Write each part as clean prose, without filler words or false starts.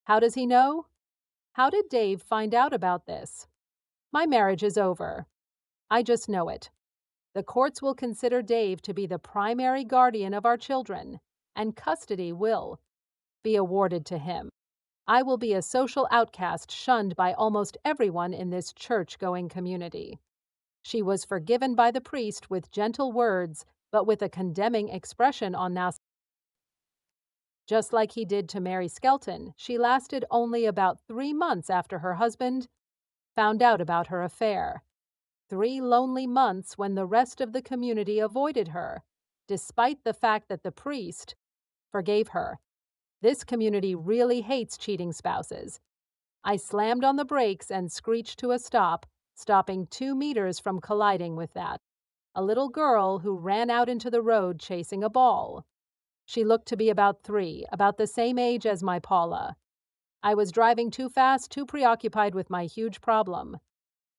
How does he know? How did Dave find out about this? My marriage is over. I just know it. The courts will consider Dave to be the primary guardian of our children, and custody will be awarded to him. I will be a social outcast shunned by almost everyone in this church-going community. She was forgiven by the priest with gentle words, but with a condemning expression on Nas. Just like he did to Mary Skelton, she lasted only about 3 months after her husband found out about her affair. 3 lonely months when the rest of the community avoided her, despite the fact that the priest forgave her. This community really hates cheating spouses. I slammed on the brakes and screeched to a stop, stopping 2 meters from colliding with a little girl who ran out into the road chasing a ball. She looked to be about 3, about the same age as my Paula. I was driving too fast, too preoccupied with my huge problem.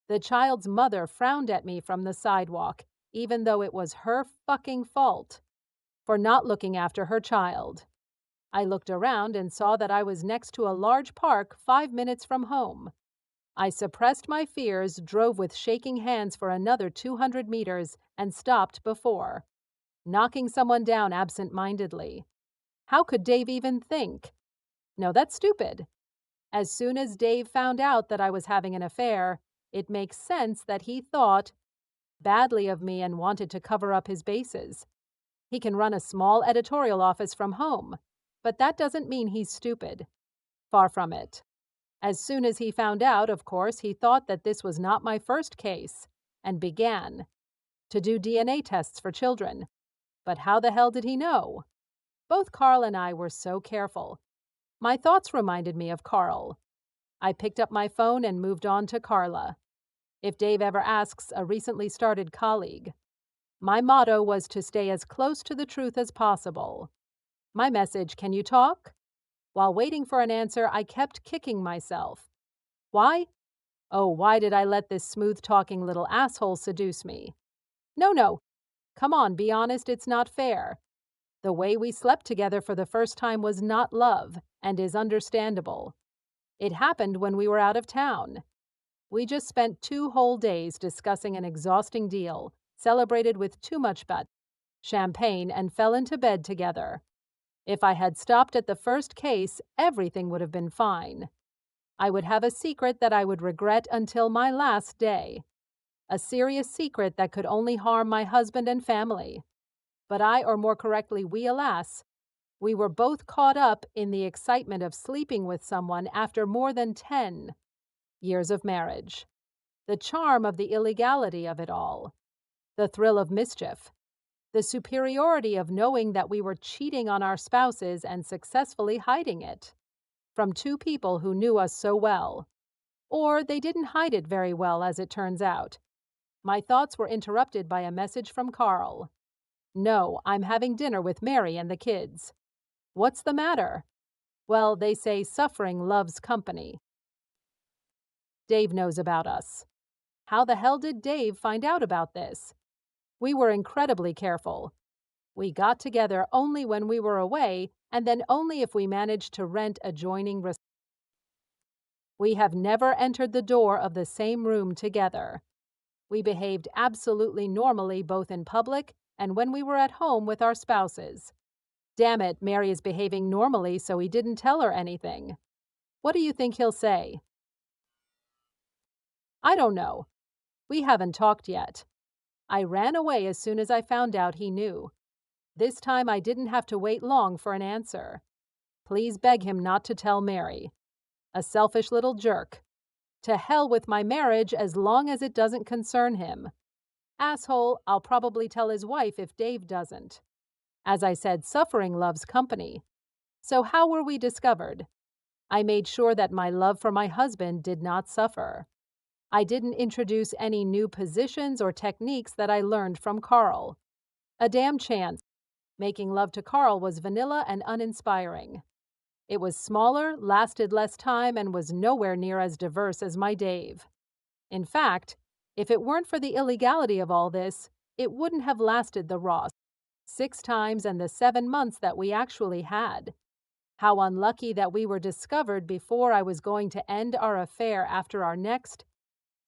The child's mother frowned at me from the sidewalk, even though it was her fucking fault for not looking after her child. I looked around and saw that I was next to a large park 5 minutes from home. I suppressed my fears, drove with shaking hands for another 200 meters, and stopped before knocking someone down absent-mindedly. How could Dave even think? No, that's stupid. As soon as Dave found out that I was having an affair, it makes sense that he thought badly of me and wanted to cover up his bases. He can run a small editorial office from home, but that doesn't mean he's stupid. Far from it. As soon as he found out, of course, he thought that this was not my first case and began to do DNA tests for children. But how the hell did he know? Both Carl and I were so careful. My thoughts reminded me of Carl. I picked up my phone and moved on to Carla. If Dave ever asks a recently started colleague, my motto was to stay as close to the truth as possible. My message, "Can you talk?" While waiting for an answer, I kept kicking myself. Why? Oh, why did I let this smooth-talking little asshole seduce me? No. Come on, be honest, it's not fair. The way we slept together for the first time was not love, and is understandable. It happened when we were out of town. We just spent 2 whole days discussing an exhausting deal, celebrated with too much champagne, and fell into bed together. If I had stopped at the first case, everything would have been fine. I would have a secret that I would regret until my last day. A serious secret that could only harm my husband and family. But I, or more correctly, we, alas, we were both caught up in the excitement of sleeping with someone after more than 10 years of marriage. The charm of the illegality of it all. The thrill of mischief. The superiority of knowing that we were cheating on our spouses and successfully hiding it from 2 people who knew us so well. Or they didn't hide it very well, as it turns out. My thoughts were interrupted by a message from Carl. "No, I'm having dinner with Mary and the kids." What's the matter? Well, they say suffering loves company. Dave knows about us. How the hell did Dave find out about this? We were incredibly careful. We got together only when we were away, and then only if we managed to rent adjoining rooms. We have never entered the door of the same room together. We behaved absolutely normally both in public and when we were at home with our spouses. Damn it, Mary is behaving normally, so he didn't tell her anything. What do you think he'll say? I don't know. We haven't talked yet. I ran away as soon as I found out he knew. This time I didn't have to wait long for an answer. Please beg him not to tell Mary. A selfish little jerk. To hell with my marriage as long as it doesn't concern him. Asshole, I'll probably tell his wife if Dave doesn't. As I said, suffering loves company. So how were we discovered? I made sure that my love for my husband did not suffer. I didn't introduce any new positions or techniques that I learned from Carl. A damn chance. Making love to Carl was vanilla and uninspiring. It was smaller, lasted less time, and was nowhere near as diverse as my Dave. In fact, if it weren't for the illegality of all this, it wouldn't have lasted the raw 6 times and the 7 months that we actually had. How unlucky that we were discovered before I was going to end our affair after our next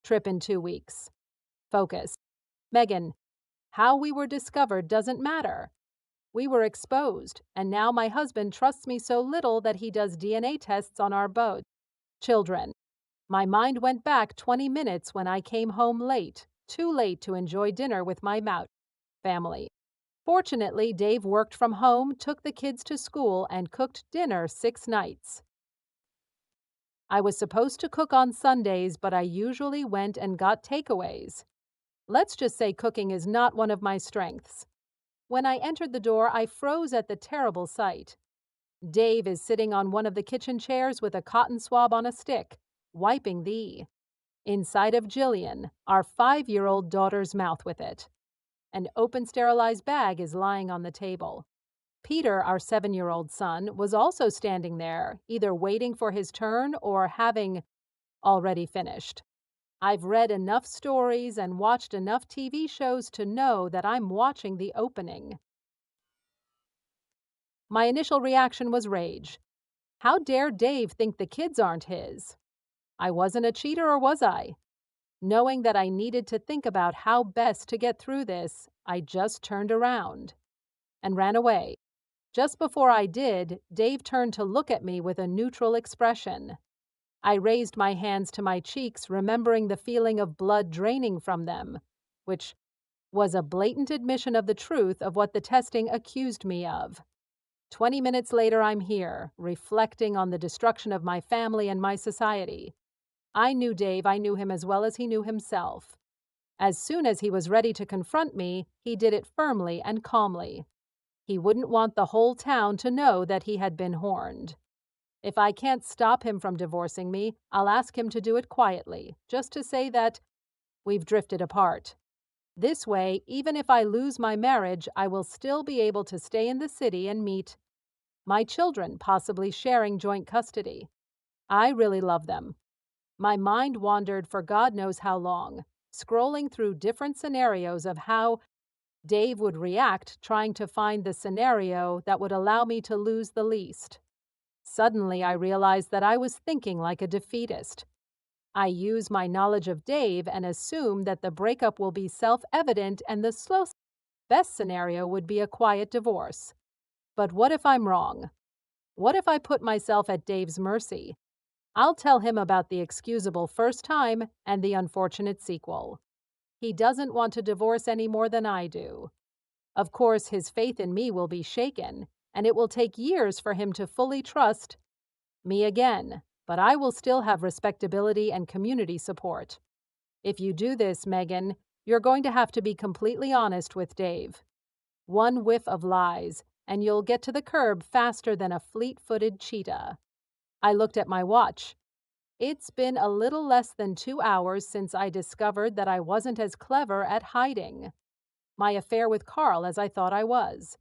trip in 2 weeks. Focus. Megan, how we were discovered doesn't matter. We were exposed, and now my husband trusts me so little that he does DNA tests on our boat. Children. My mind went back 20 minutes when I came home late, too late to enjoy dinner with my family. Fortunately, Dave worked from home, took the kids to school, and cooked dinner 6 nights. I was supposed to cook on Sundays, but I usually went and got takeaways. Let's just say cooking is not one of my strengths. When I entered the door, I froze at the terrible sight. Dave is sitting on one of the kitchen chairs with a cotton swab on a stick, wiping the inside of Jillian, our 5-year-old daughter's mouth with it. An open sterilized bag is lying on the table. Peter, our 7-year-old son, was also standing there, either waiting for his turn or having already finished. I've read enough stories and watched enough TV shows to know that I'm watching the opening. My initial reaction was rage. How dare Dave think the kids aren't his? I wasn't a cheater, or was I? Knowing that I needed to think about how best to get through this, I just turned around and ran away. Just before I did, Dave turned to look at me with a neutral expression. I raised my hands to my cheeks, remembering the feeling of blood draining from them, which was a blatant admission of the truth of what the testing accused me of. 20 minutes later, I'm here, reflecting on the destruction of my family and my society. I knew Dave, I knew him as well as he knew himself. As soon as he was ready to confront me, he did it firmly and calmly. He wouldn't want the whole town to know that he had been horned. If I can't stop him from divorcing me, I'll ask him to do it quietly, just to say that we've drifted apart. This way, even if I lose my marriage, I will still be able to stay in the city and meet my children, possibly sharing joint custody. I really love them. My mind wandered for God knows how long, scrolling through different scenarios of how Dave would react, trying to find the scenario that would allow me to lose the least. Suddenly, I realized that I was thinking like a defeatist. I use my knowledge of Dave and assume that the breakup will be self-evident and the best scenario would be a quiet divorce. But what if I'm wrong? What if I put myself at Dave's mercy? I'll tell him about the excusable first time and the unfortunate sequel. He doesn't want to divorce any more than I do. Of course, his faith in me will be shaken, and it will take years for him to fully trust me again, but I will still have respectability and community support. If you do this, Megan, you're going to have to be completely honest with Dave. One whiff of lies, and you'll get to the curb faster than a fleet-footed cheetah. I looked at my watch. It's been a little less than 2 hours since I discovered that I wasn't as clever at hiding my affair with Carl as I thought I was.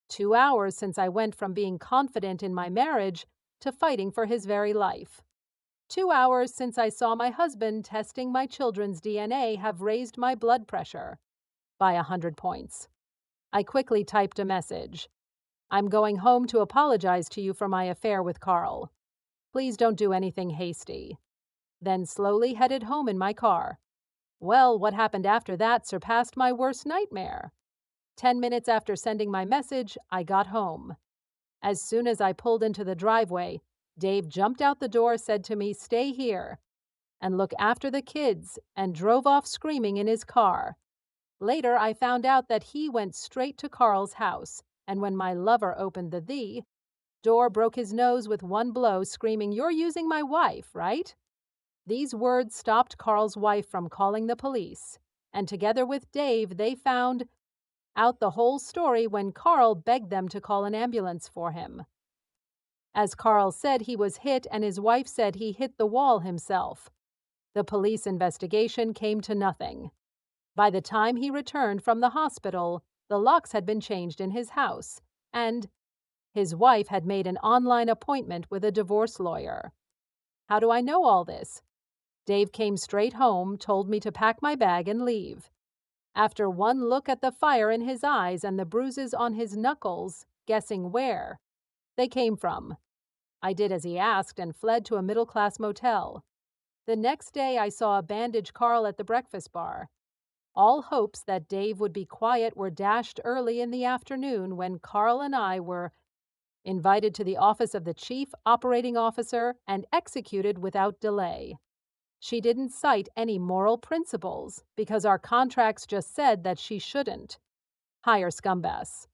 2 hours since I went from being confident in my marriage to fighting for his very life. 2 hours since I saw my husband testing my children's DNA have raised my blood pressure by 100 points. I quickly typed a message. I'm going home to apologize to you for my affair with Carl. Please don't do anything hasty. Then slowly headed home in my car. Well, what happened after that surpassed my worst nightmare. 10 minutes after sending my message, I got home. As soon as I pulled into the driveway, Dave jumped out the door, said to me, "Stay here and look after the kids," and drove off screaming in his car. Later, I found out that he went straight to Carl's house, and when my lover opened the door, broke his nose with one blow, screaming, "You're using my wife, right?" These words stopped Carl's wife from calling the police, and together with Dave, they found out the whole story when Carl begged them to call an ambulance for him. As Carl said, he was hit, and his wife said he hit the wall himself. The police investigation came to nothing. By the time he returned from the hospital, the locks had been changed in his house, and his wife had made an online appointment with a divorce lawyer. How do I know all this? Dave came straight home, told me to pack my bag and leave. After one look at the fire in his eyes and the bruises on his knuckles, guessing where they came from, I did as he asked and fled to a middle-class motel. The next day, I saw a bandaged Carl at the breakfast bar. All hopes that Dave would be quiet were dashed early in the afternoon when Carl and I were invited to the office of the chief operating officer and executed without delay. She didn't cite any moral principles because our contracts just said that she shouldn't. Hire scumbass.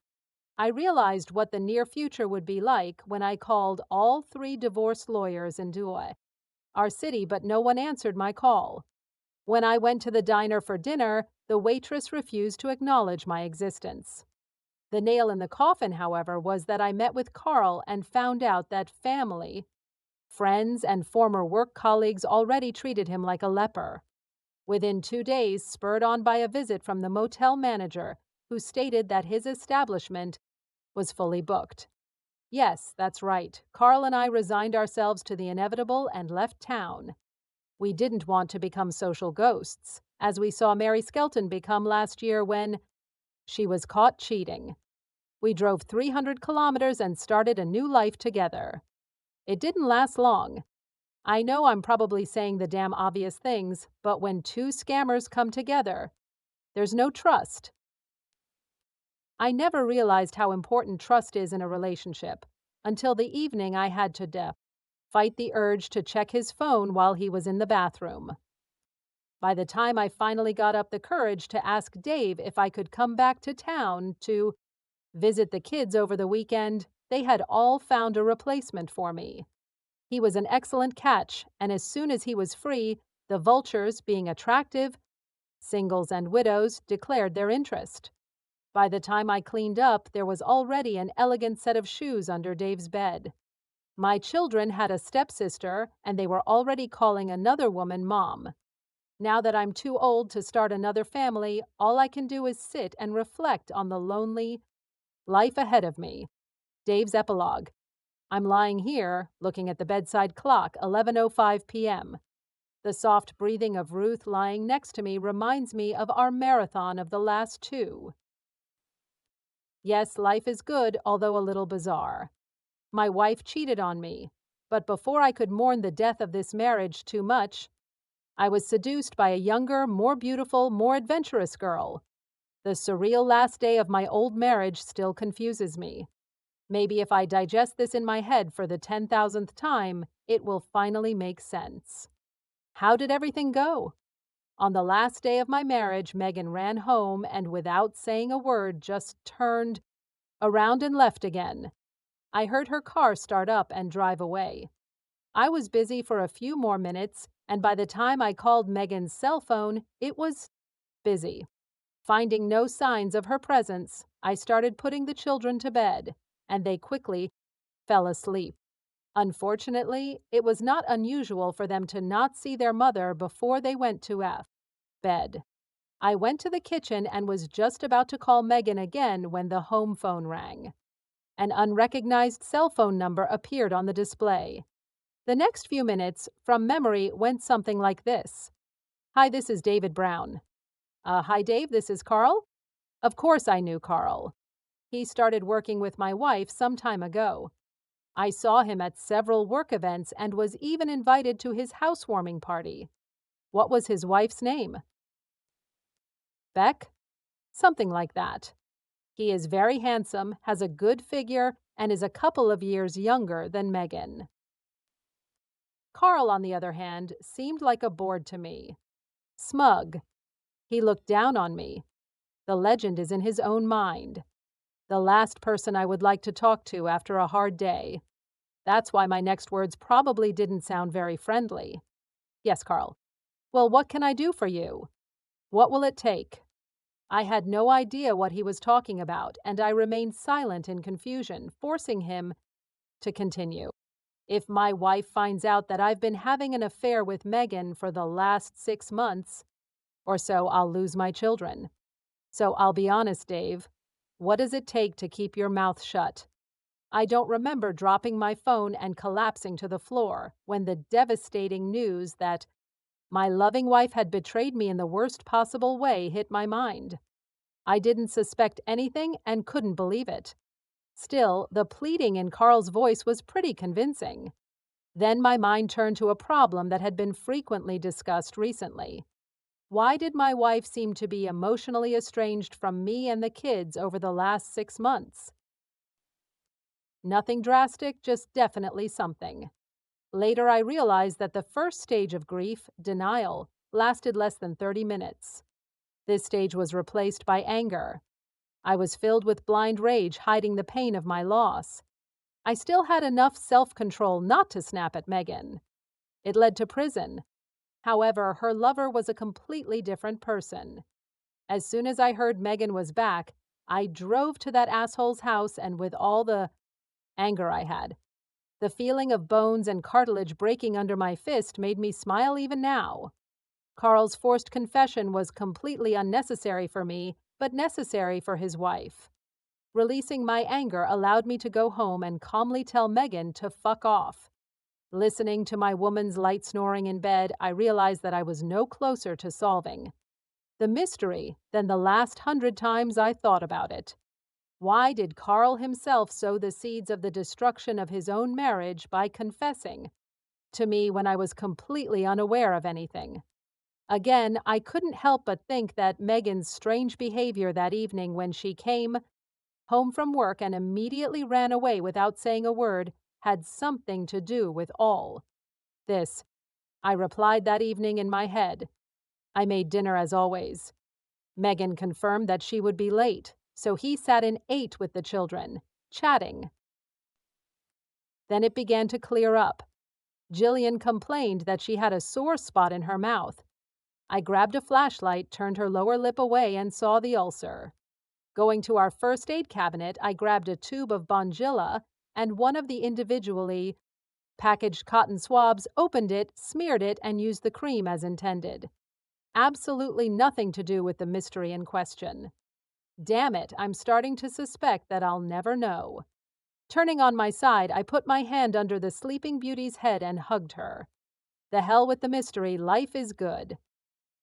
I realized what the near future would be like when I called all 3 divorce lawyers in Douai, our city, but no one answered my call. When I went to the diner for dinner, the waitress refused to acknowledge my existence. The nail in the coffin, however, was that I met with Carl and found out that family, friends, and former work colleagues already treated him like a leper. Within 2 days, spurred on by a visit from the motel manager, who stated that his establishment was fully booked. Yes, that's right. Carl and I resigned ourselves to the inevitable and left town. We didn't want to become social ghosts, as we saw Mary Skelton become last year when she was caught cheating. We drove 300 kilometers and started a new life together. It didn't last long. I know I'm probably saying the damn obvious things, but when 2 scammers come together, there's no trust. I never realized how important trust is in a relationship until the evening I had to fight the urge to check his phone while he was in the bathroom. By the time I finally got up the courage to ask Dave if I could come back to town to visit the kids over the weekend, they had all found a replacement for me. He was an excellent catch, and as soon as he was free, the vultures, being attractive, singles and widows, declared their interest. By the time I cleaned up, there was already an elegant set of shoes under Dave's bed. My children had a stepsister, and they were already calling another woman Mom. Now that I'm too old to start another family, all I can do is sit and reflect on the lonely life ahead of me. Dave's epilogue. I'm lying here, looking at the bedside clock, 11:05 p.m. The soft breathing of Ruth lying next to me reminds me of our marathon of the last 2. Yes, life is good, although a little bizarre. My wife cheated on me, but before I could mourn the death of this marriage too much, I was seduced by a younger, more beautiful, more adventurous girl. The surreal last day of my old marriage still confuses me. Maybe if I digest this in my head for the 10,000th time, it will finally make sense. How did everything go? On the last day of my marriage, Megan ran home and without saying a word just turned around and left again. I heard her car start up and drive away. I was busy for a few more minutes, and by the time I called Megan's cell phone, it was busy. Finding no signs of her presence, I started putting the children to bed, and they quickly fell asleep. Unfortunately, it was not unusual for them to not see their mother before they went to bed. I went to the kitchen and was just about to call Megan again when the home phone rang. An unrecognized cell phone number appeared on the display. The next few minutes, from memory, went something like this. Hi, this is David Brown. Hi, Dave, this is Carl. Of course I knew Carl. He started working with my wife some time ago. I saw him at several work events and was even invited to his housewarming party. What was his wife's name? Beck? Something like that. He is very handsome, has a good figure, and is a couple of years younger than Megan. Carl, on the other hand, seemed like a bore to me. Smug. He looked down on me. The legend is in his own mind. The last person I would like to talk to after a hard day. That's why my next words probably didn't sound very friendly. Yes, Carl. Well, what can I do for you? What will it take? I had no idea what he was talking about, and I remained silent in confusion, forcing him to continue. If my wife finds out that I've been having an affair with Megan for the last 6 months or so, I'll lose my children. So I'll be honest, Dave. What does it take to keep your mouth shut? I don't remember dropping my phone and collapsing to the floor when the devastating news that my loving wife had betrayed me in the worst possible way hit my mind. I didn't suspect anything and couldn't believe it. Still, the pleading in Carl's voice was pretty convincing. Then my mind turned to a problem that had been frequently discussed recently. Why did my wife seem to be emotionally estranged from me and the kids over the last 6 months? Nothing drastic, just definitely something. Later, I realized that the first stage of grief, denial, lasted less than 30 minutes. This stage was replaced by anger. I was filled with blind rage, hiding the pain of my loss. I still had enough self-control not to snap at Megan. It led to prison. However, her lover was a completely different person. As soon as I heard Megan was back, I drove to that asshole's house, and with all the anger I had, the feeling of bones and cartilage breaking under my fist made me smile even now. Carl's forced confession was completely unnecessary for me, but necessary for his wife. Releasing my anger allowed me to go home and calmly tell Megan to fuck off. Listening to my woman's light snoring in bed, I realized that I was no closer to solving the mystery than the last 100 times I thought about it. Why did Carl himself sow the seeds of the destruction of his own marriage by confessing to me when I was completely unaware of anything? Again, I couldn't help but think that Megan's strange behavior that evening when she came home from work and immediately ran away without saying a word had something to do with all this. I replied that evening in my head. I made dinner as always. Megan confirmed that she would be late, so he sat and ate with the children, chatting. Then it began to clear up. Jillian complained that she had a sore spot in her mouth. I grabbed a flashlight, turned her lower lip away, and saw the ulcer. Going to our first aid cabinet, I grabbed a tube of Bongilla and one of the individually packaged cotton swabs, opened it, smeared it, and used the cream as intended. Absolutely nothing to do with the mystery in question. Damn it, I'm starting to suspect that I'll never know. Turning on my side, I put my hand under the Sleeping Beauty's head and hugged her. The hell with the mystery, life is good.